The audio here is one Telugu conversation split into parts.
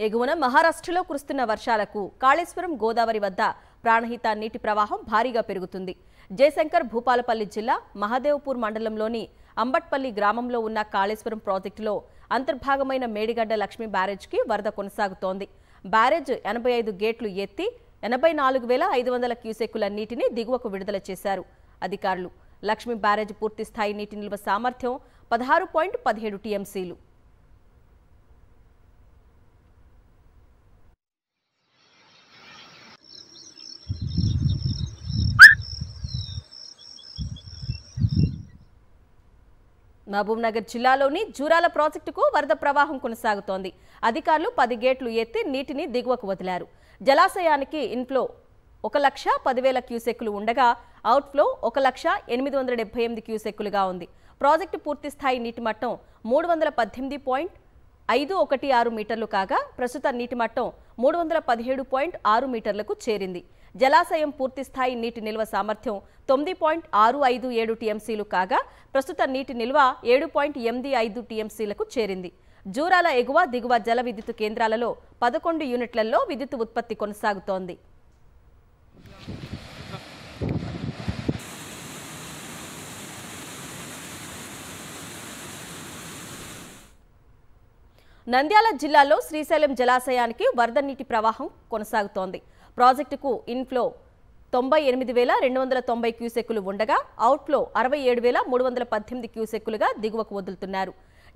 ఎగువన మహారాష్ట్రలో కురుస్తున్న వర్షాలకు కాళేశ్వరం గోదావరి వద్ద ప్రాణహిత నీటి ప్రవాహం భారీగా పెరుగుతుంది. జయశంకర్ భూపాలపల్లి జిల్లా మహదేవ్పూర్ మండలంలోని అంబట్పల్లి గ్రామంలో ఉన్న కాళేశ్వరం ప్రాజెక్టులో అంతర్భాగమైన మేడిగడ్డ లక్ష్మీ బ్యారేజ్కి వరద కొనసాగుతోంది. బ్యారేజ్ 85 గేట్లు ఎత్తి 84,500 క్యూసెక్కుల నీటిని దిగువకు విడుదల చేశారు అధికారులు. లక్ష్మీ బ్యారేజ్ పూర్తి స్థాయి నీటి నిల్వ సామర్థ్యం 16.17 టీఎంసీలు. మహబూబ్నగర్ జిల్లాలోని జూరాల ప్రాజెక్టుకు వరద ప్రవాహం కొనసాగుతోంది. అధికారులు 10 గేట్లు ఎత్తి నీటిని దిగువకు వదిలారు. జలాశయానికి ఇన్ఫ్లో 1,10,000 క్యూసెక్కులు ఉండగా అవుట్ఫ్లో 1,08,78 క్యూసెక్కులుగా ఉంది. ప్రాజెక్టు పూర్తి స్థాయి నీటి మట్టం 318.516 మీటర్లు కాగా ప్రస్తుత నీటి మట్టం 317.6 మీటర్లకు చేరింది. జలాశయం పూర్తి స్థాయి నీటి నిల్వ సామర్థ్యం 9.657 టీఎంసీలు కాగా ప్రస్తుత నీటి నిల్వ 7.85 టీఎంసీలకు చేరింది. జూరాల ఎగువ దిగువ జల విద్యుత్ కేంద్రాలలో 11 యూనిట్లలో విద్యుత్ ఉత్పత్తి కొనసాగుతోంది. నంద్యాల జిల్లాలో శ్రీశైలం జలాశయానికి వరద నీటి ప్రవాహం కొనసాగుతోంది. ప్రాజెక్టుకు ఇన్ఫ్లో 98,290 క్యూసెక్కులు ఉండగా అవుట్ఫ్లో 67,318 క్యూసెక్కులుగా దిగువకు వదులుతున్నారు.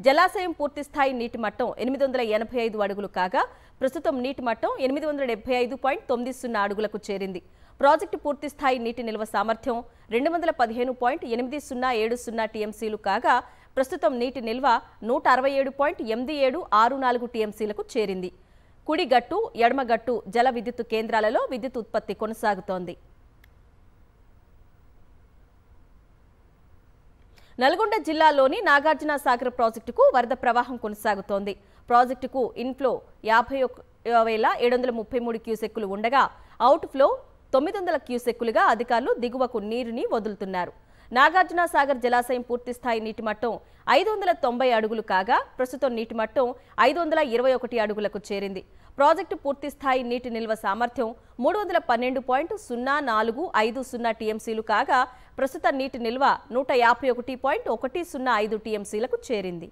జలాశయం పూర్తి స్థాయి నీటి మట్టం 885 అడుగులు కాగా ప్రస్తుతం నీటి మట్టం 875.90 అడుగులకు చేరింది. ప్రాజెక్టు పూర్తి స్థాయి నీటి నిల్వ సామర్థ్యం 215.8070 టీఎంసీలు కాగా ప్రస్తుతం నీటి నిల్వ 167.8764 టీఎంసీలకు చేరింది. కుడిగట్టు ఎడమగట్టు జల విద్యుత్ కేంద్రాలలో విద్యుత్ ఉత్పత్తి కొనసాగుతోంది. నల్గొండ జిల్లాలోని నాగార్జున సాగర్ ప్రాజెక్టుకు వరద ప్రవాహం కొనసాగుతోంది. ప్రాజెక్టుకు ఇన్ఫ్లో 51,733 క్యూసెక్కులు ఉండగా అవుట్ఫ్లో 900 క్యూసెక్కులుగా అధికారులు దిగువకు నీరుని వదులుతున్నారు. నాగార్జున సాగర్ జలాశయం పూర్తి స్థాయి నీటి మట్టం 590 అడుగులు కాగా ప్రస్తుతం నీటి మట్టం 521 అడుగులకు చేరింది. ప్రాజెక్టు పూర్తి స్థాయి నీటి నిల్వ సామర్థ్యం 312.0450 టీఎంసీలు కాగా ప్రస్తుత నీటి నిల్వ 151.105 టీఎంసీలకు చేరింది.